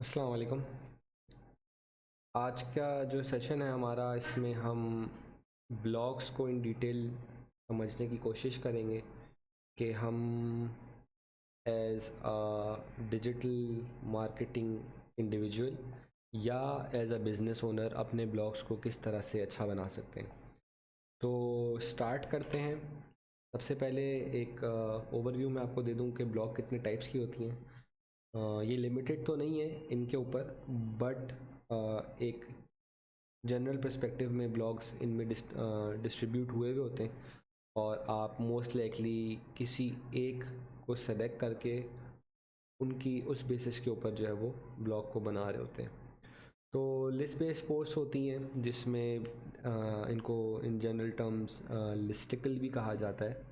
अस्सलाम वालेकुम। आज का जो सेशन है हमारा, इसमें हम ब्लॉग्स को इन डिटेल समझने की कोशिश करेंगे कि हम as a digital marketing individual या एज अ बिज़नेस ओनर अपने ब्लॉग्स को किस तरह से अच्छा बना सकते हैं। तो स्टार्ट करते हैं। सबसे पहले एक ओवरव्यू मैं आपको दे दूं कि ब्लॉग कितने टाइप्स की होती हैं। ये लिमिटेड तो नहीं है इनके ऊपर, बट एक जनरल पर्सपेक्टिव में ब्लॉग्स इनमें डिस्ट्रीब्यूट हुए हुए होते हैं और आप मोस्ट लाइकली किसी एक को सेलेक्ट करके उनकी उस बेसिस के ऊपर जो है वो ब्लॉग को बना रहे होते हैं। तो लिस्ट बेस्ड पोस्ट होती हैं जिसमें इनको इन जनरल टर्म्स लिस्टिकल भी कहा जाता है,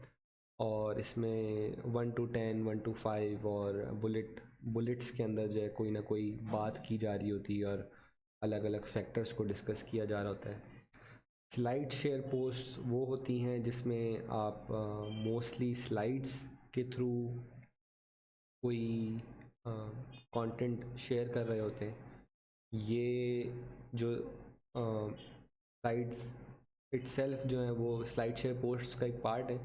और इसमें 1 to 10, 1 to 5 और बुलेट्स के अंदर जो है कोई ना कोई बात की जा रही होती है और अलग अलग फैक्टर्स को डिस्कस किया जा रहा होता है। स्लाइड शेयर पोस्ट वो होती हैं जिसमें आप मोस्टली स्लाइड्स के थ्रू कोई कंटेंट शेयर कर रहे होते हैं। ये जो स्लाइड्स इटसेल्फ जो है वो स्लाइड शेयर पोस्ट्स का एक पार्ट है,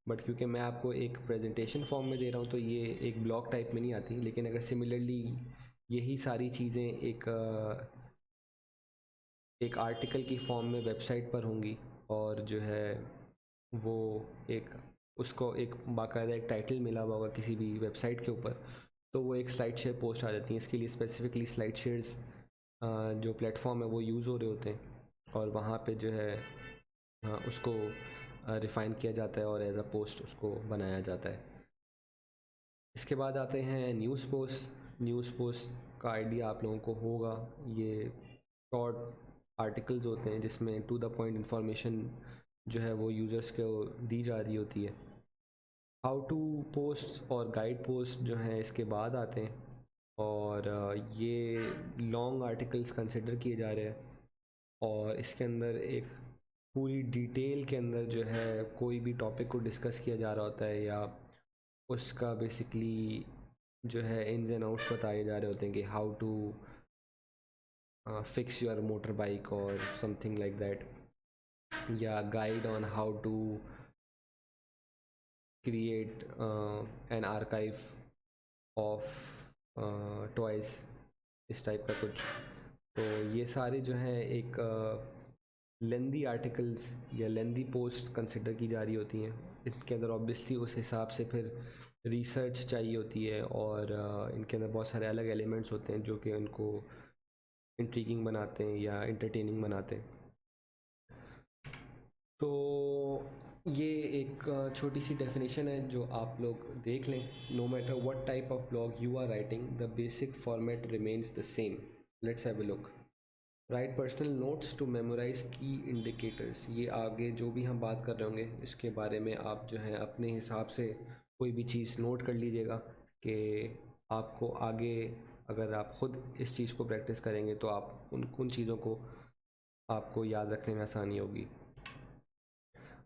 बट क्योंकि मैं आपको एक प्रेजेंटेशन फॉर्म में दे रहा हूँ तो ये एक ब्लॉग टाइप में नहीं आती। लेकिन अगर सिमिलरली यही सारी चीज़ें एक आर्टिकल की फॉर्म में वेबसाइट पर होंगी और जो है वो एक उसको एक बाकायदा एक टाइटल मिला हुआ होगा किसी भी वेबसाइट के ऊपर, तो वो एक स्लाइड शेयर पोस्ट आ जाती है। इसके लिए स्पेसिफिकली स्लाइड शेयर्स जो प्लेटफॉर्म है वो यूज़ हो रहे होते हैं और वहाँ पे जो है उसको रिफ़ाइन किया जाता है और एज अ पोस्ट उसको बनाया जाता है। इसके बाद आते हैं न्यूज़ पोस्ट। न्यूज़ पोस्ट का आइडिया आप लोगों को होगा। ये शॉर्ट आर्टिकल्स होते हैं जिसमें टू द पॉइंट इंफॉर्मेशन जो है वो यूज़र्स को दी जा रही होती है। हाउ टू पोस्ट और गाइड पोस्ट जो हैं इसके बाद आते हैं, और ये लॉन्ग आर्टिकल्स कंसिडर किए जा रहे हैं और इसके अंदर एक पूरी डिटेल के अंदर जो है कोई भी टॉपिक को डिस्कस किया जा रहा होता है या उसका बेसिकली जो है इन्स एंड आउट्स बताए जा रहे होते हैं कि how to fix your motor bike और समथिंग लाइक दैट, या guide on how to create an archive of toys, इस टाइप का कुछ। तो ये सारे जो हैं एक लेंदी आर्टिकल्स या लेंदी पोस्ट कंसिडर की जा रही होती हैं। इनके अंदर ऑब्वियसली उस हिसाब से फिर रिसर्च चाहिए होती है और इनके अंदर बहुत सारे अलग एलिमेंट्स होते हैं जो कि उनको इंट्रीगिंग बनाते हैं या इंटरटेनिंग बनाते हैं। तो ये एक छोटी सी डेफिनेशन है जो आप लोग देख लें। No matter what type of blog you are writing, the basic format remains the same. Let's have a look. Write personal notes to memorise key indicators. ये आगे जो भी हम बात कर रहे होंगे इसके बारे में आप जो है अपने हिसाब से कोई भी चीज़ नोट कर लीजिएगा कि आपको आगे अगर आप ख़ुद इस चीज़ को प्रैक्टिस करेंगे तो आप उन चीज़ों को आपको याद रखने में आसानी होगी।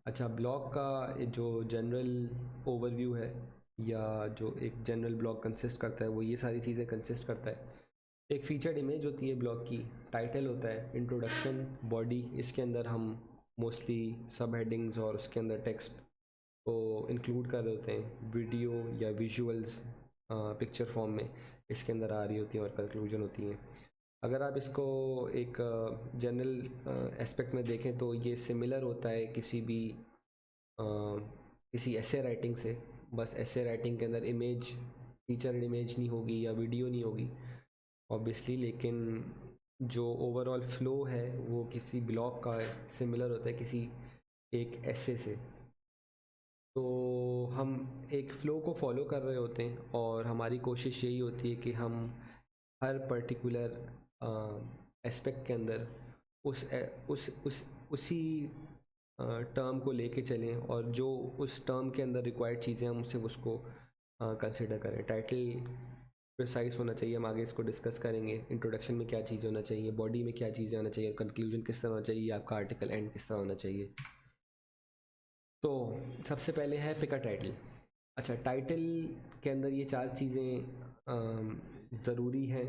अच्छा, ब्लॉग का जो जनरल ओवरव्यू है या जो एक जनरल ब्लॉग कंसिस्ट करता है वो ये सारी चीज़ें कंसिस्ट करता है। एक फीचर्ड इमेज होती है ब्लॉग की, टाइटल होता है, इंट्रोडक्शन, बॉडी। इसके अंदर हम मोस्टली सब हेडिंग्स और उसके अंदर टेक्स्ट को इंक्लूड कर रहे होते हैं। वीडियो या विजुअल्स पिक्चर फॉर्म में इसके अंदर आ रही होती हैं और कंक्लूजन होती हैं। अगर आप इसको एक जनरल एस्पेक्ट में देखें तो ये सिमिलर होता है किसी ऐसे राइटिंग से। बस ऐसे राइटिंग के अंदर इमेज, फीचर्ड इमेज नहीं होगी या वीडियो नहीं होगी ऑब्वियसली, लेकिन जो ओवरऑल फ्लो है वो किसी ब्लॉग का सिमिलर होता है किसी एक ऐसे से। तो हम एक फ़्लो को फॉलो कर रहे होते हैं और हमारी कोशिश यही होती है कि हम हर पर्टिकुलर एस्पेक्ट के अंदर उसी टर्म को लेके चलें और जो उस टर्म के अंदर रिक्वायर्ड चीज़ें हम सिर्फ उसको कंसिडर करें। टाइटल प्रिसाइज होना चाहिए, हम आगे इसको डिस्कस करेंगे। इंट्रोडक्शन में क्या चीज़ होना चाहिए, बॉडी में क्या चीज़ें होना चाहिए, कंक्लूजन किस तरह होना चाहिए, आपका आर्टिकल एंड किस तरह होना चाहिए। तो सबसे पहले है पिक अ टाइटल। अच्छा, टाइटल के अंदर ये चार चीज़ें ज़रूरी हैं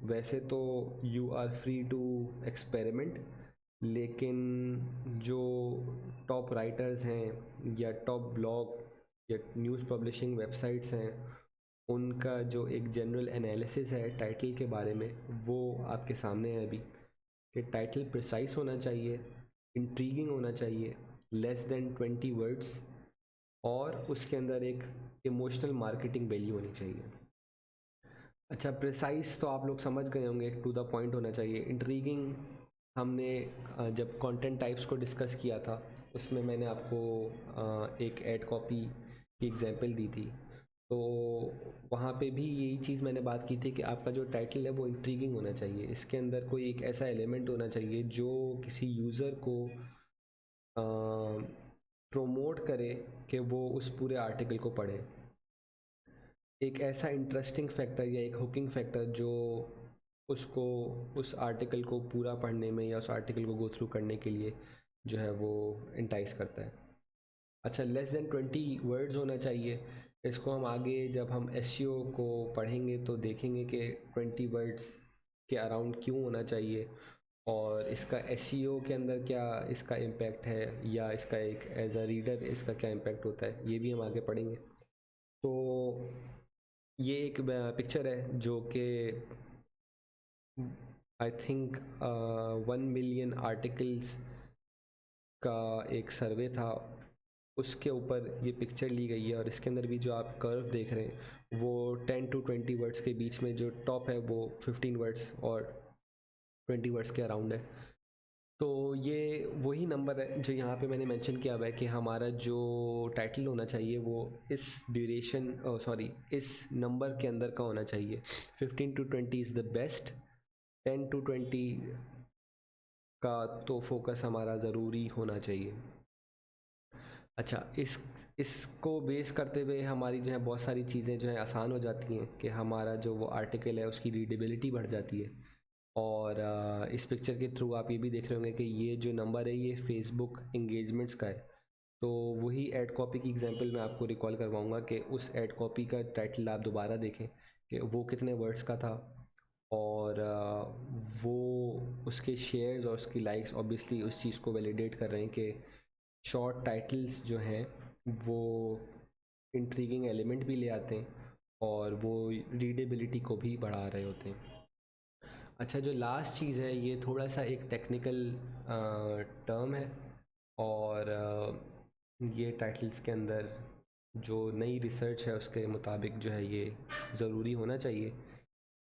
वैसे तो you are free to experiment, लेकिन जो टॉप राइटर्स हैं या टॉप ब्लॉग या न्यूज़ पब्लिशिंग वेबसाइट्स हैं, उनका जो एक जनरल एनालिसिस है टाइटल के बारे में, वो आपके सामने है अभी। कि टाइटल प्रिसाइज होना चाहिए, इंट्रीगिंग होना चाहिए, लेस देन 20 वर्ड्स, और उसके अंदर एक इमोशनल मार्केटिंग वैल्यू होनी चाहिए। अच्छा, प्रिसाइज तो आप लोग समझ गए होंगे, टू द पॉइंट होना चाहिए। इंट्रीगिंग हमने जब कंटेंट टाइप्स को डिस्कस किया था, उसमें मैंने आपको एक एड कॉपी की एग्जांपल दी थी, तो वहाँ पे भी यही चीज़ मैंने बात की थी कि आपका जो टाइटल है वो इंट्रीगिंग होना चाहिए। इसके अंदर कोई एक ऐसा एलिमेंट होना चाहिए जो किसी यूज़र को प्रोमोट करे कि वो उस पूरे आर्टिकल को पढ़े। एक ऐसा इंटरेस्टिंग फैक्टर या एक हुकिंग फैक्टर जो उसको उस आर्टिकल को पूरा पढ़ने में या उस आर्टिकल को गो थ्रू करने के लिए जो है वो इंटाइस करता है। अच्छा, लेस देन 20 वर्ड्स होना चाहिए। इसको हम आगे जब हम एसईओ को पढ़ेंगे तो देखेंगे कि 20 वर्ड्स के अराउंड क्यों होना चाहिए, और इसका एसईओ के अंदर क्या इसका इम्पैक्ट है, या इसका एक एज अ रीडर इसका क्या इम्पैक्ट होता है, ये भी हम आगे पढ़ेंगे। तो ये एक पिक्चर है जो कि आई थिंक 1 मिलियन आर्टिकल्स का एक सर्वे था, उसके ऊपर ये पिक्चर ली गई है। और इसके अंदर भी जो आप कर्व देख रहे हैं वो 10 to 20 वर्ड्स के बीच में, जो टॉप है वो 15 वर्ड्स और 20 वर्ड्स के अराउंड है। तो ये वही नंबर है जो यहाँ पे मैंने मेंशन किया हुआ है कि हमारा जो टाइटल होना चाहिए वो इस ड्यूरेशन इस नंबर के अंदर का होना चाहिए। 15 to 20 is the best, 10 to 20 का तो फोकस हमारा ज़रूरी होना चाहिए। अच्छा, इसको बेस करते हुए हमारी जो है बहुत सारी चीज़ें जो है आसान हो जाती हैं कि हमारा जो वो आर्टिकल है उसकी रीडेबिलिटी बढ़ जाती है। और इस पिक्चर के थ्रू आप ये भी देख रहे होंगे कि ये जो नंबर है ये फेसबुक इंगेजमेंट्स का है। तो वही एड कॉपी की एग्जांपल मैं आपको रिकॉल करवाऊंगा कि उस एड कॉपी का टाइटल आप दोबारा देखें कि वो कितने वर्ड्स का था, और वो उसके शेयर्स और उसकी लाइक्स ऑब्वियसली उस चीज़ को वैलिडेट कर रहे हैं कि शॉर्ट टाइटल्स जो हैं वो इंट्रीगिंग एलिमेंट भी ले आते हैं और वो रीडेबिलिटी को भी बढ़ा रहे होते हैं। अच्छा, जो लास्ट चीज़ है ये थोड़ा सा एक टेक्निकल टर्म है, और ये टाइटल्स के अंदर जो नई रिसर्च है उसके मुताबिक जो है ये ज़रूरी होना चाहिए।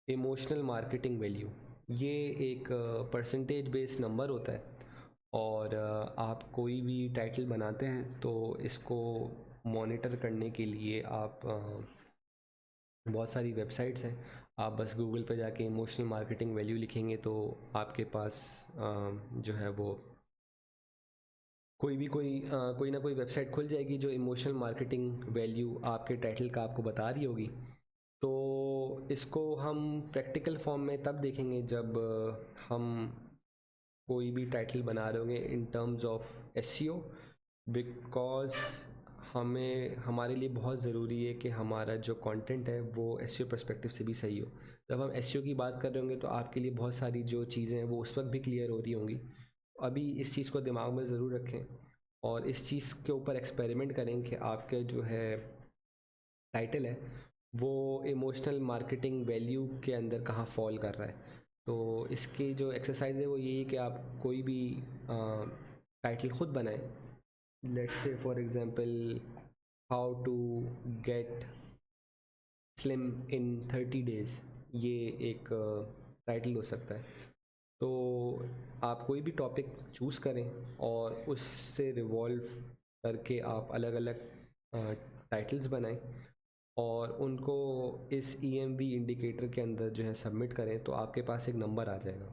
इमोशनल मार्केटिंग वैल्यू, ये एक परसेंटेज बेस्ड नंबर होता है, और आप कोई भी टाइटल बनाते हैं तो इसको मॉनिटर करने के लिए आप बहुत सारी वेबसाइट्स हैं। आप बस गूगल पे जाके इमोशनल मार्केटिंग वैल्यू लिखेंगे तो आपके पास जो है वो कोई ना कोई वेबसाइट खुल जाएगी जो इमोशनल मार्केटिंग वैल्यू आपके टाइटल का आपको बता रही होगी। तो इसको हम प्रैक्टिकल फॉर्म में तब देखेंगे जब हम कोई भी टाइटल बना रहे होंगे in terms of SEO, because हमें हमारे लिए बहुत ज़रूरी है कि हमारा जो कंटेंट है वो एसईओ पर्सपेक्टिव से भी सही हो। जब हम एसईओ की बात कर रहे होंगे तो आपके लिए बहुत सारी जो चीज़ें हैं वो उस वक्त भी क्लियर हो रही होंगी। अभी इस चीज़ को दिमाग में ज़रूर रखें और इस चीज़ के ऊपर एक्सपेरिमेंट करें कि आपके जो है टाइटल है वो इमोशनल मार्केटिंग वैल्यू के अंदर कहाँ फॉल कर रहा है। तो इसकी जो एक्सरसाइज है वो यही है कि आप कोई भी टाइटल खुद बनाएं। Let's say for example, how to get slim in 30 days, ये एक टाइटल हो सकता है। तो आप कोई भी टॉपिक चूज़ करें और उससे रिवॉल्व करके आप अलग अलग टाइटल्स बनाएं और उनको इस EMV इंडिकेटर के अंदर जो है सबमिट करें तो आपके पास एक नंबर आ जाएगा।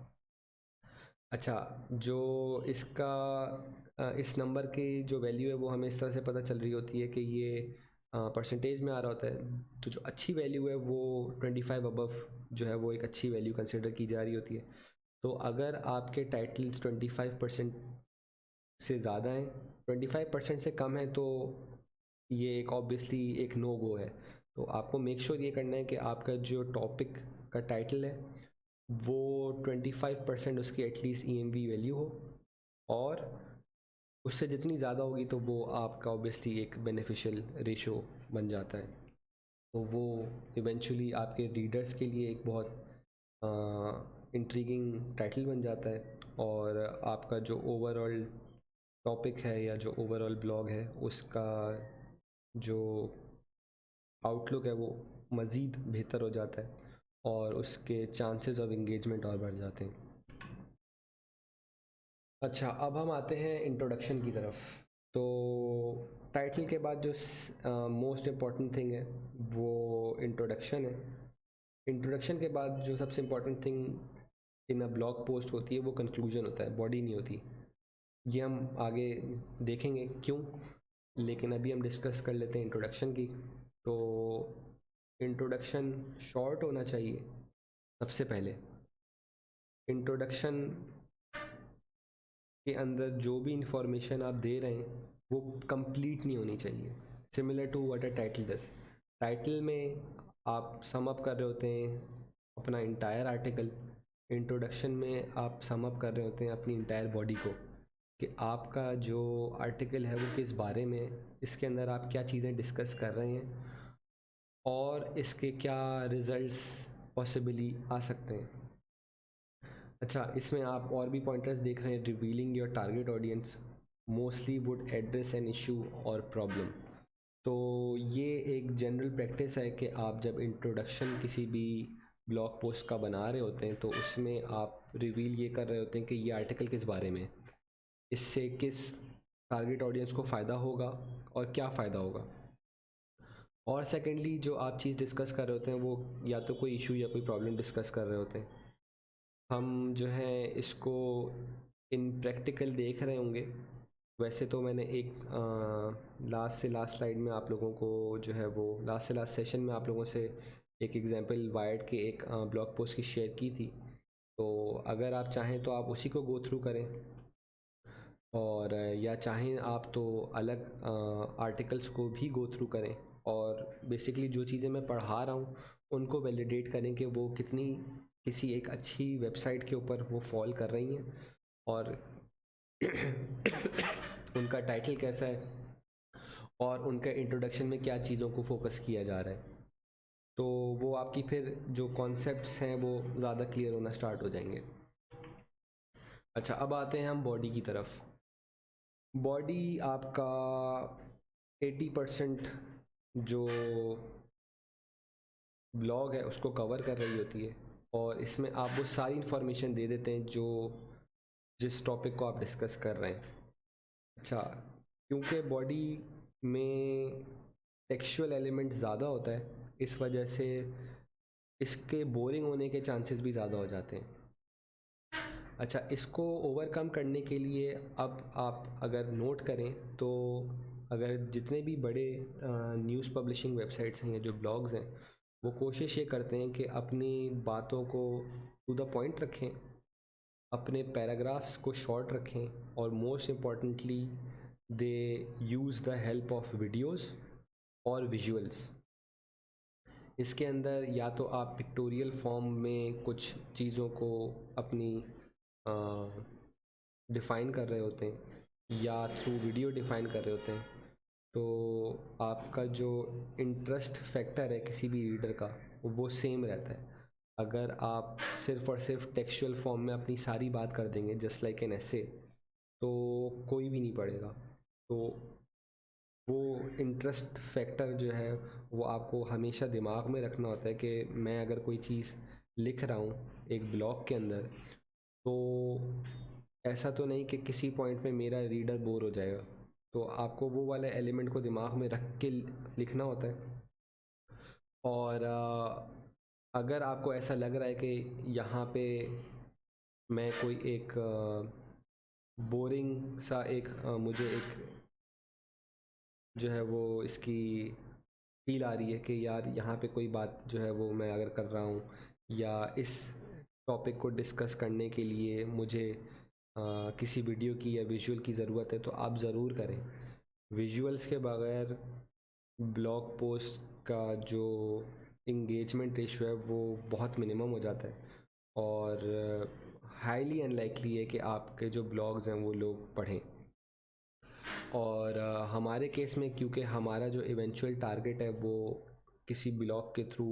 अच्छा, जो इसका इस नंबर की जो वैल्यू है वो हमें इस तरह से पता चल रही होती है कि ये परसेंटेज में आ रहा होता है। तो जो अच्छी वैल्यू है वो 25 अबव जो है वो एक अच्छी वैल्यू कंसिडर की जा रही होती है। तो अगर आपके टाइटल्स 25% से ज़्यादा हैं, 25% से कम है, तो ये एक ऑब्वियसली एक नो गो है। तो आपको मेक श्योर ये करना है कि आपका जो टॉपिक का टाइटल है वो 25% उसकी एटलीस्ट EMV वैल्यू हो, और उससे जितनी ज़्यादा होगी तो वो आपका ऑब्वियसली एक बेनिफिशियल रेशो बन जाता है। तो वो इवेंचुअली आपके रीडर्स के लिए एक बहुत इंट्रीगिंग टाइटल बन जाता है, और आपका जो ओवरऑल टॉपिक है या जो ओवरऑल ब्लॉग है उसका जो आउटलुक है वो मज़ीद बेहतर हो जाता है, और उसके चांसेस ऑफ इंगेजमेंट और बढ़ जाते हैं। अच्छा, अब हम आते हैं इंट्रोडक्शन की तरफ। तो टाइटल के बाद जो मोस्ट इम्पॉर्टेंट थिंग है वो इंट्रोडक्शन है। इंट्रोडक्शन के बाद जो सबसे important thing in a blog post होती है वो कंक्लूजन होता है, बॉडी नहीं होती। ये हम आगे देखेंगे क्यों, लेकिन अभी हम डिस्कस कर लेते हैं इंट्रोडक्शन की। तो इंट्रोडक्शन शॉर्ट होना चाहिए सबसे पहले। इंट्रोडक्शन के अंदर जो भी इंफॉर्मेशन आप दे रहे हैं वो कंप्लीट नहीं होनी चाहिए, similar to what a title does. Title में आप सम अप कर रहे होते हैं अपना इंटायर आर्टिकल, इंट्रोडक्शन में आप सम अप कर रहे होते हैं अपनी इंटायर बॉडी को, कि आपका जो आर्टिकल है वो किस बारे में है, इसके अंदर आप क्या चीज़ें डिस्कस कर रहे हैं, और इसके क्या रिजल्ट्स पॉसिबली आ सकते हैं। अच्छा, इसमें आप और भी पॉइंटर्स देख रहे हैं। Revealing your target audience mostly would address an issue और प्रॉब्लम। तो ये एक जनरल प्रैक्टिस है कि आप जब इंट्रोडक्शन किसी भी ब्लॉग पोस्ट का बना रहे होते हैं तो उसमें आप रिवील ये कर रहे होते हैं कि ये आर्टिकल किस बारे में, इससे किस टारगेट ऑडियंस को फ़ायदा होगा और क्या फ़ायदा होगा। और सेकेंडली जो आप चीज़ डिस्कस कर रहे होते हैं वो या तो कोई इशू या कोई प्रॉब्लम डिस्कस कर रहे होते हैं। हम जो है इसको इन प्रैक्टिकल देख रहे होंगे। वैसे तो मैंने एक लास्ट से लास्ट स्लाइड में आप लोगों को जो है वो लास्ट से लास्ट सेशन में आप लोगों से एक एग्जांपल वायर्ड के एक ब्लॉग पोस्ट की शेयर की थी। तो अगर आप चाहें तो आप उसी को गो थ्रू करें, और या चाहें आप तो अलग आर्टिकल्स को भी गो थ्रू करें, और बेसिकली जो चीज़ें मैं पढ़ा रहा हूँ उनको वैलिडेट करें कि वो कितनी किसी एक अच्छी वेबसाइट के ऊपर वो फॉल कर रही हैं, और उनका टाइटल कैसा है, और उनके इंट्रोडक्शन में क्या चीज़ों को फोकस किया जा रहा है। तो वो आपकी फिर जो कॉन्सेप्ट्स हैं वो ज़्यादा क्लियर होना स्टार्ट हो जाएंगे। अच्छा, अब आते हैं हम बॉडी की तरफ। बॉडी आपका 80% जो ब्लॉग है उसको कवर कर रही होती है, और इसमें आप वो सारी इन्फॉर्मेशन दे देते हैं जो जिस टॉपिक को आप डिस्कस कर रहे हैं। अच्छा, क्योंकि बॉडी में टेक्सचुअल एलिमेंट ज़्यादा होता है, इस वजह से इसके बोरिंग होने के चांसेस भी ज़्यादा हो जाते हैं। अच्छा, इसको ओवरकम करने के लिए अब आप अगर नोट करें तो अगर जितने भी बड़े न्यूज़ पब्लिशिंग वेबसाइट्स हैं या जो ब्लॉग्स हैं वो कोशिश ये करते हैं कि अपनी बातों को टू द पॉइंट रखें, अपने पैराग्राफ्स को शॉर्ट रखें, और most importantly they use the help of videos और विजुअल्स। इसके अंदर या तो आप पिक्टोरियल फॉर्म में कुछ चीज़ों को अपनी डिफ़ाइन कर रहे होते हैं या थ्रू वीडियो डिफ़ाइन कर रहे होते हैं। तो आपका जो इंटरेस्ट फैक्टर है किसी भी रीडर का वो सेम रहता है। अगर आप सिर्फ़ और सिर्फ टेक्सचुअल फॉर्म में अपनी सारी बात कर देंगे जस्ट लाइक एन एसे, तो कोई भी नहीं पढ़ेगा। तो वो इंटरेस्ट फैक्टर जो है वो आपको हमेशा दिमाग में रखना होता है कि मैं अगर कोई चीज़ लिख रहा हूँ एक ब्लॉग के अंदर, तो ऐसा तो नहीं कि किसी पॉइंट पे मेरा रीडर बोर हो जाएगा। तो आपको वो वाले एलिमेंट को दिमाग में रख के लिखना होता है। और अगर आपको ऐसा लग रहा है कि यहाँ पे मैं कोई एक बोरिंग सा एक मुझे एक जो है वो इसकी फील आ रही है कि यार यहाँ पे कोई बात जो है वो मैं अगर कर रहा हूँ, या इस टॉपिक को डिस्कस करने के लिए मुझे किसी वीडियो की या विजुअल की ज़रूरत है, तो आप ज़रूर करें। विजुअल्स के बगैर ब्लॉग पोस्ट का जो इंगेजमेंट रेशियो है वो बहुत मिनिमम हो जाता है, और हाईली अनलाइकली है कि आपके जो ब्लॉग्स हैं वो लोग पढ़ें। और हमारे केस में क्योंकि हमारा जो इवेंचुअल टारगेट है वो किसी ब्लॉग के थ्रू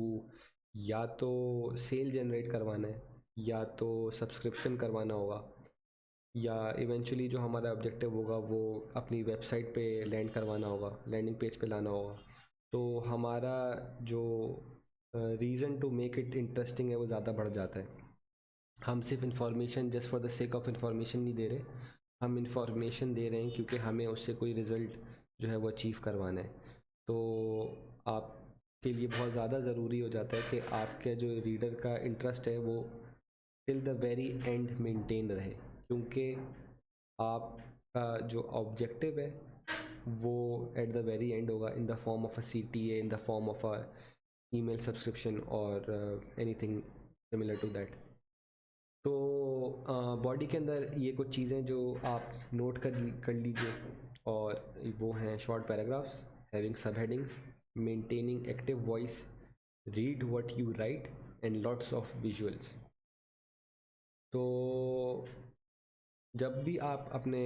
या तो सेल जनरेट करवाना है या तो सब्सक्रिप्शन करवाना होगा, या इवेंचुअली जो हमारा ऑब्जेक्टिव होगा वो अपनी वेबसाइट पे लैंड करवाना होगा, लैंडिंग पेज पे लाना होगा। तो हमारा जो reason to make it interesting है वो ज़्यादा बढ़ जाता है। हम सिर्फ information just for the sake of information नहीं दे रहे, हम इन्फॉर्मेशन दे रहे हैं क्योंकि हमें उससे कोई रिज़ल्ट जो है वो अचीव करवाना है। तो आपके लिए बहुत ज़्यादा ज़रूरी हो जाता है कि आपके जो रीडर का इंटरेस्ट है वो till the very and maintain रहे, क्योंकि आपका जो ऑब्जेक्टिव है वो एट द वेरी एंड होगा in the form of a CTA, in the form of a email subscription और एनीथिंग सिमिलर टू दैट। तो बॉडी के अंदर ये कुछ चीज़ें जो आप नोट कर लीजिए, और वो हैं शॉर्ट पैराग्राफ्स, हैविंग सब headings, maintaining active voice, read what you right and lots of visuals. तो जब भी आप अपने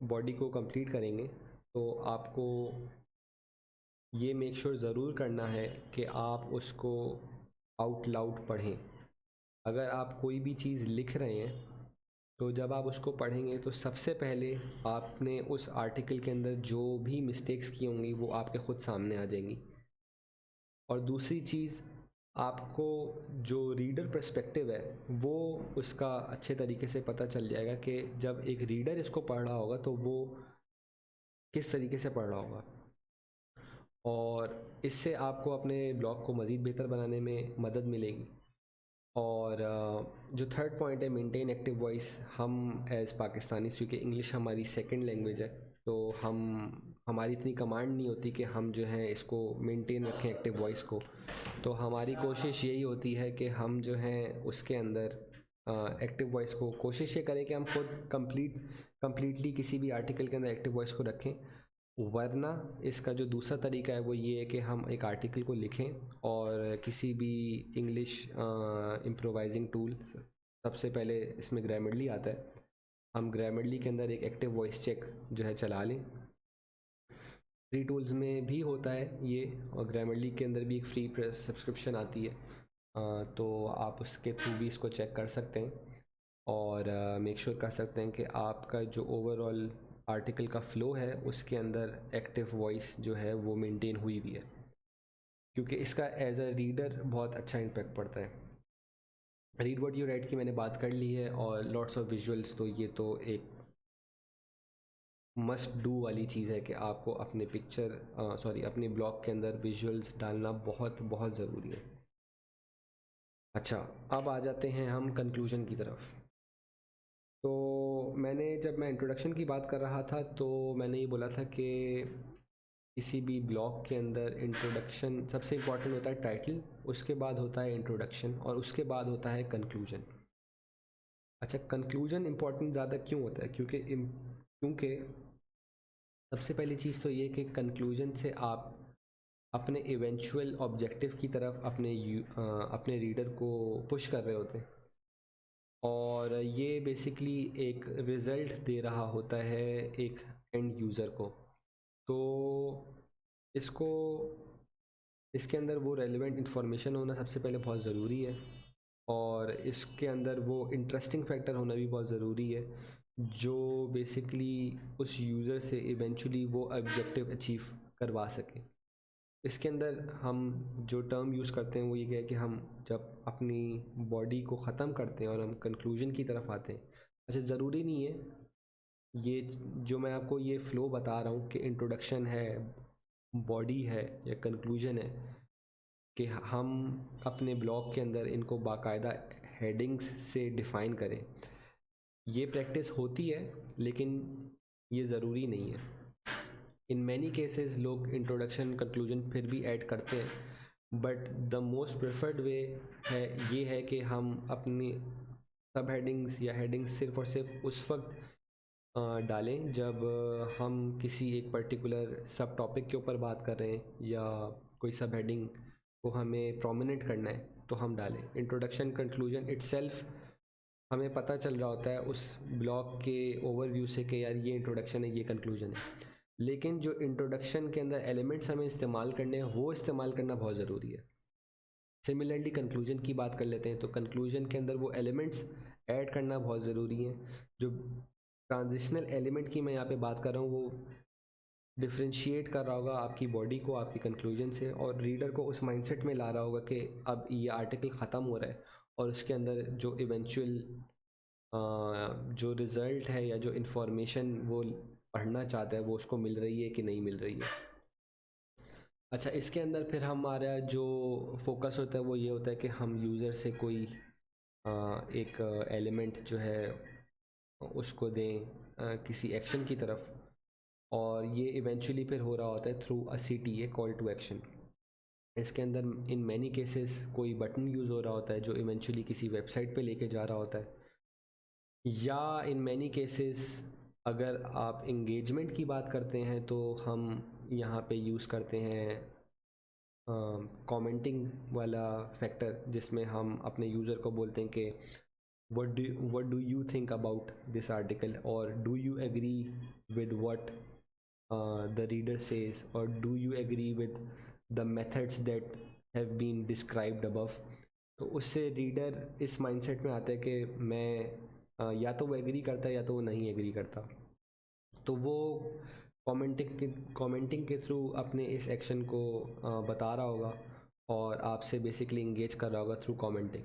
बॉडी को कंप्लीट करेंगे तो आपको ये मेक श्योर ज़रूर करना है कि आप उसको आउट लाउड पढ़ें। अगर आप कोई भी चीज़ लिख रहे हैं तो जब आप उसको पढ़ेंगे तो सबसे पहले आपने उस आर्टिकल के अंदर जो भी मिस्टेक्स की होंगी वो आपके खुद सामने आ जाएंगी। और दूसरी चीज़, आपको जो रीडर पर्सपेक्टिव है वो उसका अच्छे तरीके से पता चल जाएगा कि जब एक रीडर इसको पढ़ रहा होगा तो वो किस तरीके से पढ़ रहा होगा। और इससे आपको अपने ब्लॉग को मज़ीद बेहतर बनाने में मदद मिलेगी। और जो थर्ड पॉइंट है, मेंटेन एक्टिव वॉइस, हम एज़ पाकिस्तानी, क्योंकि इंग्लिश हमारी सेकंड लैंग्वेज है तो हमारी इतनी कमांड नहीं होती कि हम जो है इसको मेंटेन रखें एक्टिव वॉइस को। तो हमारी कोशिश यही होती है कि हम जो हैं उसके अंदर एक्टिव वॉइस को कोशिश ये करें कि हम खुद कंप्लीटली किसी भी आर्टिकल के अंदर एक्टिव वॉइस को रखें। वरना इसका जो दूसरा तरीका है वो ये है कि हम एक आर्टिकल को लिखें और किसी भी इंग्लिश इम्प्रोवाइजिंग टूल, सबसे पहले इसमें ग्रामरली आता है, हम ग्रामरली के अंदर एक एक्टिव वॉइस चेक जो है चला लें। फ्री टूल्स में भी होता है ये, और ग्रामरली के अंदर भी एक फ्री सब्सक्रिप्शन आती है, तो आप उसके थ्रू भी इसको चेक कर सकते हैं और मेक श्योर कर सकते हैं कि आपका जो ओवरऑल आर्टिकल का फ्लो है उसके अंदर एक्टिव वॉइस जो है वो मेंटेन हुई भी है, क्योंकि इसका एज अ रीडर बहुत अच्छा इम्पैक्ट पड़ता है। रीड व्हाट यू राइट की मैंने बात कर ली है, और लॉट्स ऑफ विजुअल्स, तो ये तो एक मस्ट डू वाली चीज़ है कि आपको अपने अपने ब्लॉग के अंदर विजुअल्स डालना बहुत बहुत ज़रूरी है। अच्छा, अब आ जाते हैं हम कंक्लूजन की तरफ। तो जब मैं इंट्रोडक्शन की बात कर रहा था तो मैंने ये बोला था कि किसी भी ब्लॉग के अंदर इंट्रोडक्शन सबसे इम्पॉर्टेंट होता है, टाइटल, उसके बाद होता है इंट्रोडक्शन और उसके बाद होता है कंक्लूजन। अच्छा, कंक्लूजन इम्पॉर्टेंट ज़्यादा क्यों होता है? क्योंकि सबसे पहली चीज़ तो ये कि कंक्लूजन से आप अपने इवेंचुअल ऑब्जेक्टिव की तरफ अपने रीडर को पुश कर रहे होते हैं, और ये बेसिकली एक रिज़ल्ट दे रहा होता है एक एंड यूज़र को। तो इसको इसके अंदर वो रेलिवेंट इन्फॉर्मेशन होना सबसे पहले बहुत ज़रूरी है, और इसके अंदर वो इंटरेस्टिंग फैक्टर होना भी बहुत ज़रूरी है जो बेसिकली उस यूज़र से इवेंचुअली वो ऑब्जेक्टिव अचीव करवा सके। इसके अंदर हम जो टर्म यूज़ करते हैं वो ये है कि हम जब अपनी बॉडी को ख़त्म करते हैं और हम कंक्लूजन की तरफ आते हैं। अच्छा, ज़रूरी नहीं है ये जो मैं आपको ये फ़्लो बता रहा हूँ कि इंट्रोडक्शन है, बॉडी है या कंक्लूजन है, कि हम अपने ब्लॉग के अंदर इनको बाकायदा हेडिंग्स से डिफ़ाइन करें। ये प्रैक्टिस होती है लेकिन ये ज़रूरी नहीं है। इन मैनी केसेस लोग इंट्रोडक्शन कंक्लूजन फिर भी ऐड करते हैं, बट द मोस्ट प्रेफर्ड वे ये है कि हम अपनी सब हेडिंग्स या हेडिंग्स सिर्फ और सिर्फ उस वक्त डालें जब हम किसी एक पर्टिकुलर सब टॉपिक के ऊपर बात कर रहे हैं या कोई सब हेडिंग को हमें प्रोमिनेंट करना है। तो हम डालें। इंट्रोडक्शन कंक्लूजन इटसेल्फ हमें पता चल रहा होता है उस ब्लॉग के ओवरव्यू से कि यार ये इंट्रोडक्शन है, ये कंक्लूजन है, लेकिन जो इंट्रोडक्शन के अंदर एलिमेंट्स हमें इस्तेमाल करने हैं वो इस्तेमाल करना बहुत ज़रूरी है। सिमिलरली कंक्लूजन की बात कर लेते हैं, तो कंक्लूजन के अंदर वो एलिमेंट्स ऐड करना बहुत ज़रूरी है। जो ट्रांजिशनल एलिमेंट की मैं यहाँ पे बात कर रहा हूँ वो डिफ्रेंशिएट कर रहा होगा आपकी बॉडी को आपकी कंक्लूजन से, और रीडर को उस माइंडसेट में ला रहा होगा कि अब ये आर्टिकल ख़त्म हो रहा है और उसके अंदर जो इवेंचुअल जो रिज़ल्ट है या जो इन्फॉर्मेशन वो पढ़ना चाहता है वो उसको मिल रही है कि नहीं मिल रही है। अच्छा, इसके अंदर फिर हमारा जो फोकस होता है वो ये होता है कि हम यूज़र से कोई एक एलिमेंट जो है उसको दें किसी एक्शन की तरफ, और ये इवेंचुअली फिर हो रहा होता है through a CTA, call to action. इसके अंदर इन मैनी केसेस कोई बटन यूज़ हो रहा होता है जो इवेंचुअली किसी वेबसाइट पे लेके जा रहा होता है, या इन मैनी केसेस अगर आप इंगेजमेंट की बात करते हैं तो हम यहाँ पे यूज़ करते हैं कमेंटिंग वाला फैक्टर, जिसमें हम अपने यूज़र को बोलते हैं कि what do you think about this article, or do you agree with what the reader says, or do you agree with the methods that have been described above। तो उससे रीडर इस माइंडसेट में आता है कि मैं या तो वो एग्री करता है या तो वो नहीं एग्री करता, तो वो कमेंटिंग के थ्रू अपने इस एक्शन को बता रहा होगा और आपसे बेसिकली इंगेज कर रहा होगा through commenting.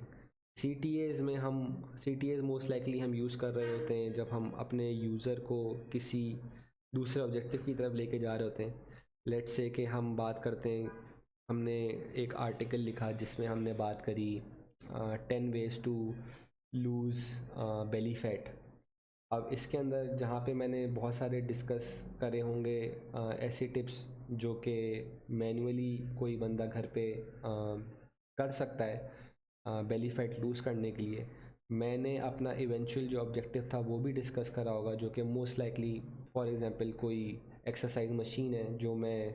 C T as most likely हम यूज़ कर रहे होते हैं जब हम अपने यूज़र को किसी दूसरे ऑब्जेक्टिव की तरफ लेके जा रहे होते हैं। लेट्स से कि हम बात करते हैं, हमने एक आर्टिकल लिखा जिसमें हमने बात करी 10 ways to lose belly fat. अब इसके अंदर जहाँ पे मैंने बहुत सारे डिस्कस करे होंगे ऐसे टिप्स जो कि मैन्युअली कोई बंदा घर पे कर सकता है बेली फैट लूज़ करने के लिए, मैंने अपना इवेंचुअल जो ऑब्जेक्टिव था वो भी डिस्कस करा होगा, जो कि मोस्ट लाइकली फॉर एग्जांपल कोई एक्सरसाइज मशीन है जो मैं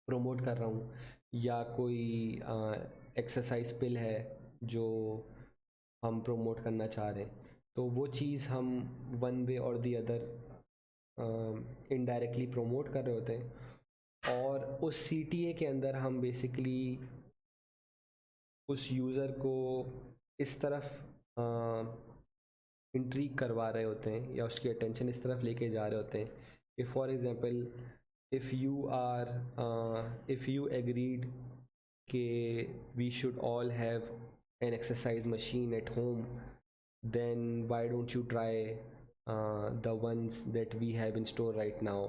प्रमोट कर रहा हूँ, या कोई एक्सरसाइज पिल है जो हम प्रमोट करना चाह रहे हैं। तो वो चीज़ हम वन वे और दी अदर इनडायरेक्टली प्रमोट कर रहे होते हैं, और उस CTA के अंदर हम बेसिकली उस यूज़र को इस तरफ इंट्रीग करवा रहे होते हैं या उसकी अटेंशन इस तरफ लेके जा रहे होते हैं कि for example if you agreed कि we should all have an exercise machine at home, then why don't you try the ones that we have in store right now,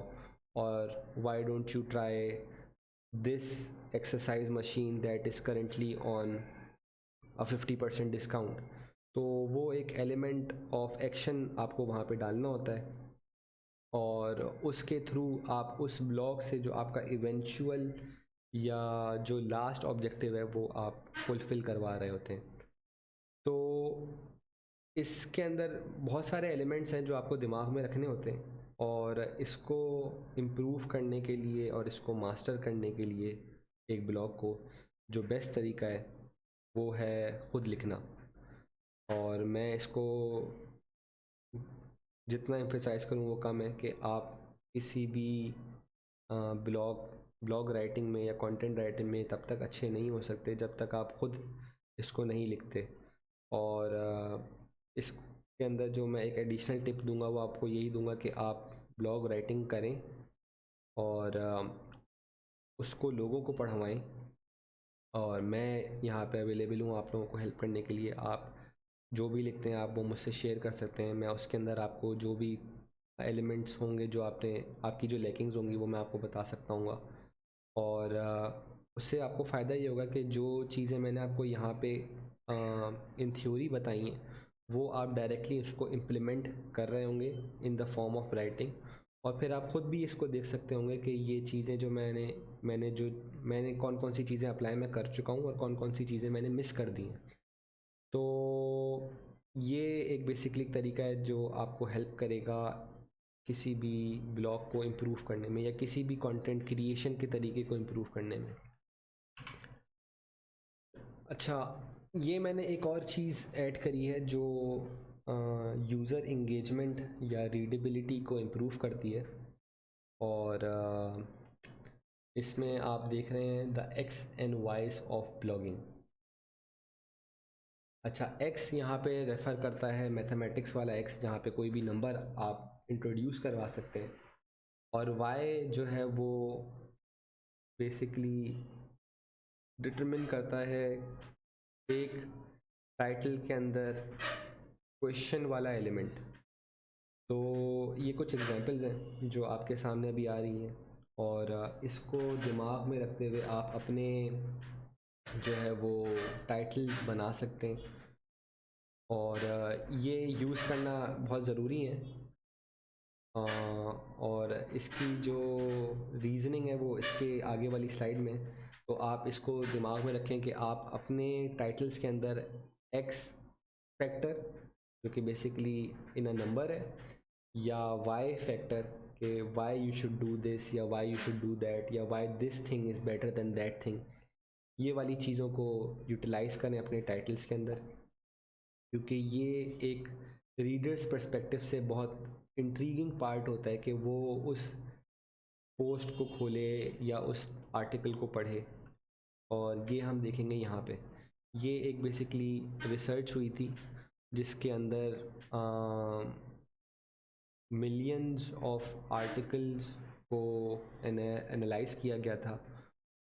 or why don't you try this exercise machine that is currently on a 50% discount. तो वो एक element of action आपको वहाँ पे डालना होता है, और उसके थ्रू आप उस ब्लॉग से जो आपका इवेंचुअल या जो लास्ट ऑब्जेक्टिव है वो आप फुलफ़िल करवा रहे होते हैं। तो इसके अंदर बहुत सारे एलिमेंट्स हैं जो आपको दिमाग में रखने होते हैं, और इसको इम्प्रूव करने के लिए और इसको मास्टर करने के लिए एक ब्लॉग को जो बेस्ट तरीका है वो है ख़ुद लिखना। और मैं इसको जितना एम्फेसाइज़ करूँ वो कम है कि आप किसी भी ब्लॉग राइटिंग में या कंटेंट राइटिंग में तब तक अच्छे नहीं हो सकते जब तक आप ख़ुद इसको नहीं लिखते। और इसके अंदर जो मैं एक एडिशनल टिप दूंगा वो आपको यही दूंगा कि आप ब्लॉग राइटिंग करें और उसको लोगों को पढ़वाएं, और मैं यहाँ पे अवेलेबल हूँ आप लोगों को हेल्प करने के लिए। आप जो भी लिखते हैं आप वो मुझसे शेयर कर सकते हैं, मैं उसके अंदर आपको जो भी एलिमेंट्स होंगे जो आपकी जो लैकिंग्स होंगी वो मैं आपको बता सकता हूँ। और उससे आपको फ़ायदा ये होगा कि जो चीज़ें मैंने आपको यहाँ पे इन थ्योरी बताई हैं वो आप डायरेक्टली उसको इम्प्लीमेंट कर रहे होंगे in the form of writing, और फिर आप ख़ुद भी इसको देख सकते होंगे कि ये चीज़ें जो मैंने कौन कौन सी चीज़ें अप्लाई मैं कर चुका हूँ और कौन कौन सी चीज़ें मैंने मिस कर दी हैं। तो ये एक बेसिकली तरीका है जो आपको हेल्प करेगा किसी भी ब्लॉग को इम्प्रूव करने में या किसी भी कंटेंट क्रिएशन के तरीके को इम्प्रूव करने में। अच्छा, ये मैंने एक और चीज़ ऐड करी है जो यूज़र इंगेजमेंट या रीडेबिलिटी को इम्प्रूव करती है। और इसमें आप देख रहे हैं the x and wise of blogging. अच्छा, एक्स यहाँ पे रेफ़र करता है मैथमेटिक्स वाला एक्स, जहाँ पे कोई भी नंबर आप इंट्रोड्यूस करवा सकते हैं। और वाई जो है वो बेसिकली डिटरमिन करता है एक टाइटल के अंदर क्वेश्चन वाला एलिमेंट। तो ये कुछ एग्जांपल्स हैं जो आपके सामने अभी आ रही हैं, और इसको दिमाग में रखते हुए आप अपने जो है वो टाइटल्स बना सकते हैं। और ये यूज़ करना बहुत ज़रूरी है। और इसकी जो रीज़निंग है वो इसके आगे वाली स्लाइड में। तो आप इसको दिमाग में रखें कि आप अपने टाइटल्स के अंदर एक्स फैक्टर, जो कि बेसिकली इन अ नंबर है, या वाई फैक्टर कि why you should do this या why you should do that या why this thing is better than that thing, ये वाली चीज़ों को यूटिलाइज़ करें अपने टाइटल्स के अंदर। क्योंकि ये एक रीडर्स पर्सपेक्टिव से बहुत इंट्रीगिंग पार्ट होता है कि वो उस पोस्ट को खोले या उस आर्टिकल को पढ़े। और ये हम देखेंगे यहाँ पे। ये एक बेसिकली रिसर्च हुई थी जिसके अंदर मिलियंस ऑफ आर्टिकल्स को एनालाइज किया गया था,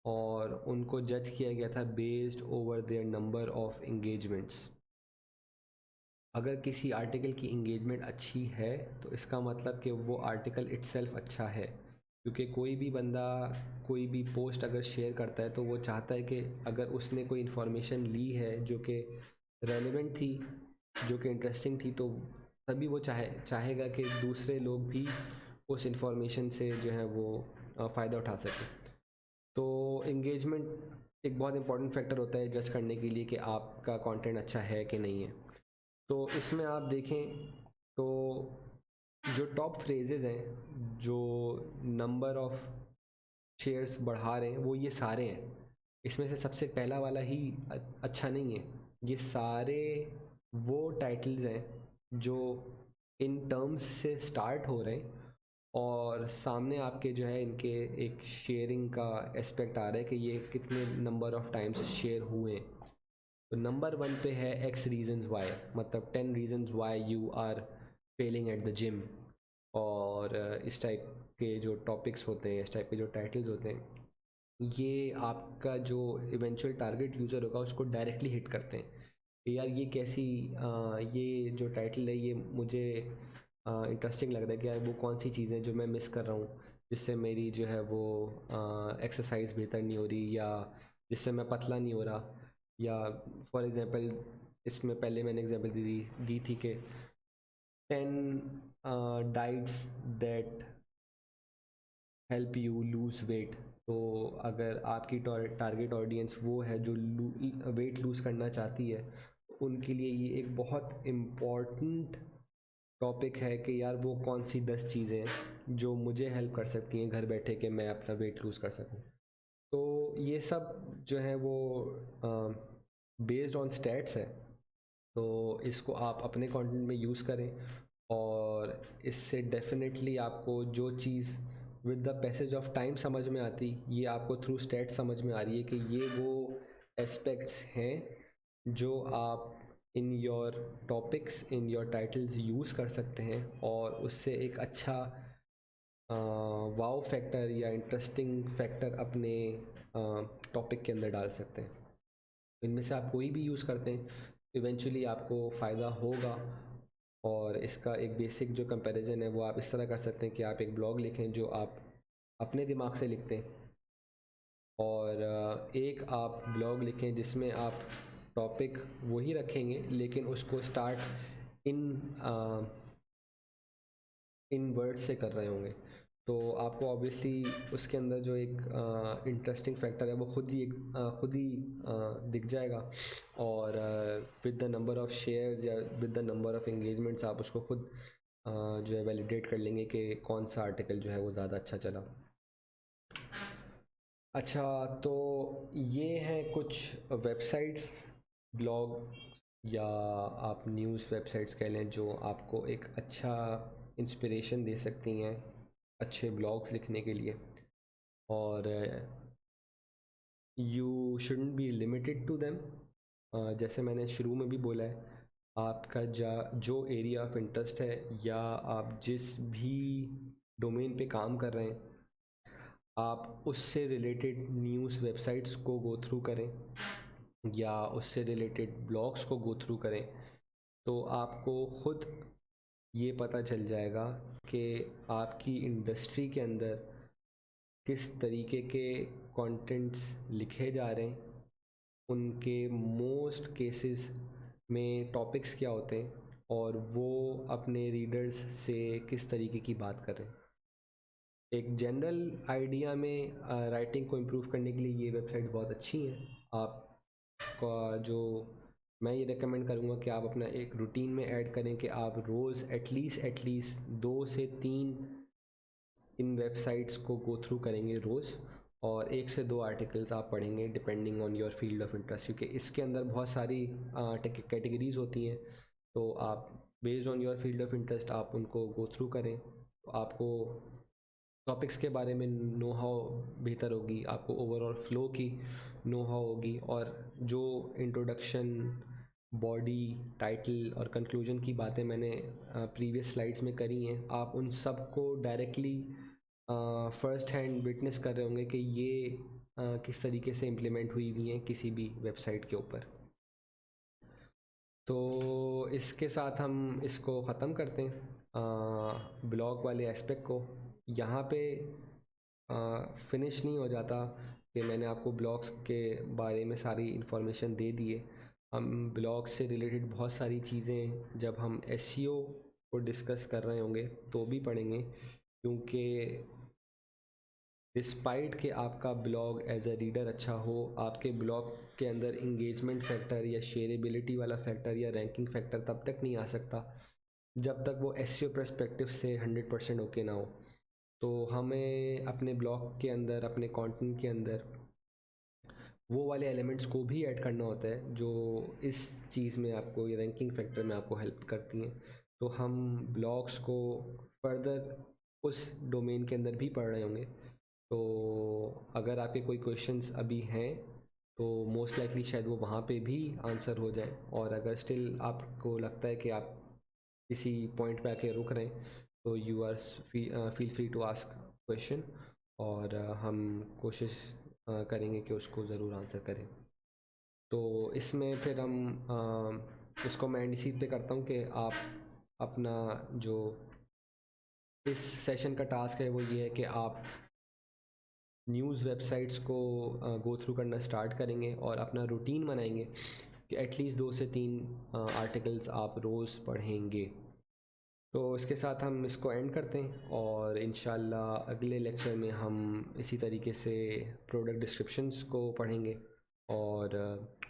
और उनको जज किया गया था based over their number of engagements. अगर किसी आर्टिकल की इंगेजमेंट अच्छी है तो इसका मतलब कि वो आर्टिकल इट्सेल्फ अच्छा है। क्योंकि कोई भी बंदा कोई भी पोस्ट अगर शेयर करता है तो वो चाहता है कि अगर उसने कोई इन्फॉर्मेशन ली है जो कि रेलेवेंट थी, जो कि इंटरेस्टिंग थी, तो तभी वो चाहेगा कि दूसरे लोग भी उस इंफॉर्मेशन से जो है वो फ़ायदा उठा सकें। तो इंगेजमेंट एक बहुत इंपॉर्टेंट फैक्टर होता है जज करने के लिए कि आपका कंटेंट अच्छा है कि नहीं है। तो इसमें आप देखें तो जो टॉप फ्रेजेस हैं जो नंबर ऑफ शेयर्स बढ़ा रहे हैं वो ये सारे हैं। इसमें से सबसे पहला वाला ही अच्छा नहीं है। ये सारे वो टाइटल्स हैं जो इन टर्म्स से स्टार्ट हो रहे हैं, और सामने आपके जो है इनके एक शेयरिंग का एस्पेक्ट आ रहा है कि ये कितने नंबर ऑफ टाइम्स शेयर हुए हैं। तो नंबर वन पे है एक्स रीजन्स वाई, मतलब 10 reasons why you are failing at the gym. और इस टाइप के जो टॉपिक्स होते हैं, इस टाइप के जो टाइटल्स होते हैं, ये आपका जो इवेंचुअल टारगेट यूज़र होगा उसको डायरेक्टली हिट करते हैं कि यार ये कैसी ये जो टाइटल है ये मुझे इंटरेस्टिंग लग रहा है कि यार वो कौन सी चीज़ें जो मैं मिस कर रहा हूँ जिससे मेरी जो है वो एक्सरसाइज बेहतर नहीं हो रही, या जिससे मैं पतला नहीं हो रहा। या फॉर एग्ज़ाम्पल इसमें पहले मैंने एग्जांपल दी थी कि 10 diets that help you lose weight. तो अगर आपकी टारगेट ऑडियंस वो है जो वेट लूज़ करना चाहती है, उनके लिए ये एक बहुत इम्पॉर्टेंट टॉपिक है कि यार वो कौन सी 10 चीज़ें हैं जो मुझे हेल्प कर सकती हैं घर बैठे कि मैं अपना वेट लूज़ कर सकूं। तो ये सब जो है वो बेस्ड ऑन स्टैट्स है। तो इसको आप अपने कंटेंट में यूज़ करें, और इससे डेफिनेटली आपको जो चीज़ with the passage of time समझ में आती, ये आपको थ्रू स्टैट समझ में आ रही है कि ये वो एस्पेक्ट्स हैं जो आप in your topics in your titles use कर सकते हैं, और उससे एक अच्छा वाव फैक्टर या इंटरेस्टिंग फैक्टर अपने टॉपिक के अंदर डाल सकते हैं। इनमें से आप कोई भी यूज़ करते हैं इवेंचुअली आपको फ़ायदा होगा। और इसका एक बेसिक जो कंपैरिजन है वो आप इस तरह कर सकते हैं कि आप एक ब्लॉग लिखें जो आप अपने दिमाग से लिखते हैं, और एक आप ब्लॉग लिखें जिसमें आप टॉपिक वही रखेंगे लेकिन उसको स्टार्ट इन इन वर्ड से कर रहे होंगे। तो आपको ऑब्वियसली उसके अंदर जो एक इंटरेस्टिंग फैक्टर है वो खुद ही दिख जाएगा। और with the number of shares या with the number of engagements आप उसको खुद जो है वैलिडेट कर लेंगे कि कौन सा आर्टिकल जो है वो ज़्यादा अच्छा चला। अच्छा, तो ये हैं कुछ वेबसाइट्स, ब्लॉग, या आप न्यूज़ वेबसाइट्स कह लें, जो आपको एक अच्छा इंस्पिरेशन दे सकती हैं अच्छे ब्लॉग्स लिखने के लिए। और you shouldn't be limited to them. जैसे मैंने शुरू में भी बोला है, आपका जो एरिया ऑफ इंटरेस्ट है, या आप जिस भी डोमेन पे काम कर रहे हैं, आप उससे रिलेटेड न्यूज़ वेबसाइट्स को गो थ्रू करें या उससे रिलेटेड ब्लॉग्स को गो थ्रू करें, तो आपको खुद ये पता चल जाएगा कि आपकी इंडस्ट्री के अंदर किस तरीके के कंटेंट्स लिखे जा रहे हैं, उनके मोस्ट केसेस में टॉपिक्स क्या होते हैं, और वो अपने रीडर्स से किस तरीके की बात कर रहे हैं। एक जनरल आइडिया में राइटिंग को इम्प्रूव करने के लिए ये वेबसाइट बहुत अच्छी हैं। आपका जो मैं ये रेकमेंड करूँगा कि आप अपना एक रूटीन में ऐड करें कि आप रोज़ एटलीस्ट 2 से 3 इन वेबसाइट्स को गो थ्रू करेंगे रोज़, और 1 से 2 आर्टिकल्स आप पढ़ेंगे depending on your field of interest, क्योंकि इसके अंदर बहुत सारी कैटेगरीज होती हैं। तो आप based on your field of interest आप उनको गो थ्रू करें, तो आपको टॉपिक्स के बारे में नो हाउ बेहतर होगी, आपको ओवरऑल फ्लो की नो हाउ होगी, और जो इंट्रोडक्शन, बॉडी, टाइटल और कंक्लूजन की बातें मैंने प्रीवियस स्लाइड्स में करी हैं, आप उन सब को डायरेक्टली फर्स्ट हैंड विटनेस कर रहे होंगे कि ये किस तरीके से इम्प्लीमेंट हुई हैं किसी भी वेबसाइट के ऊपर। तो इसके साथ हम इसको ख़त्म करते हैं ब्लॉग वाले एस्पेक्ट को। यहाँ पे फिनिश नहीं हो जाता कि मैंने आपको ब्लॉग्स के बारे में सारी इन्फॉर्मेशन दे दी है। हम ब्लॉग से रिलेटेड बहुत सारी चीज़ें जब हम एसईओ को डिस्कस कर रहे होंगे तो भी पढ़ेंगे, क्योंकि डिस्पाइट कि आपका ब्लॉग एज अ रीडर अच्छा हो, आपके ब्लॉग के अंदर इंगेजमेंट फैक्टर या शेयरेबिलिटी वाला फैक्टर या रैंकिंग फैक्टर तब तक नहीं आ सकता जब तक वो एसईओ पर्सपेक्टिव से 100% ओके ना हो। तो हमें अपने ब्लॉग के अंदर, अपने कंटेंट के अंदर वो वाले एलिमेंट्स को भी ऐड करना होता है जो इस चीज़ में आपको, ये रैंकिंग फैक्टर में आपको हेल्प करती हैं। तो हम ब्लॉग्स को फर्दर उस डोमेन के अंदर भी पढ़ रहे होंगे। तो अगर आपके कोई क्वेश्चंस अभी हैं तो मोस्ट लाइकली शायद वो वहाँ पे भी आंसर हो जाए, और अगर स्टिल आपको लगता है कि आप किसी पॉइंट पे आके रुक रहे हैं तो you are feel free to ask question, और हम कोशिश करेंगे कि उसको ज़रूर आंसर करें। तो इसमें फिर हम इसको मैं इसी पे करता हूँ कि आप अपना जो इस सेशन का टास्क है वो ये है कि आप न्यूज़ वेबसाइट्स को गो थ्रू करना स्टार्ट करेंगे और अपना रूटीन बनाएंगे कि एटलीस्ट 2 से 3 आर्टिकल्स आप रोज़ पढ़ेंगे। तो इसके साथ हम इसको एंड करते हैं, और इंशाल्लाह अगले लेक्चर में हम इसी तरीके से प्रोडक्ट डिस्क्रिप्शंस को पढ़ेंगे और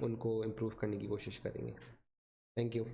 उनको इम्प्रूव करने की कोशिश करेंगे। Thank you.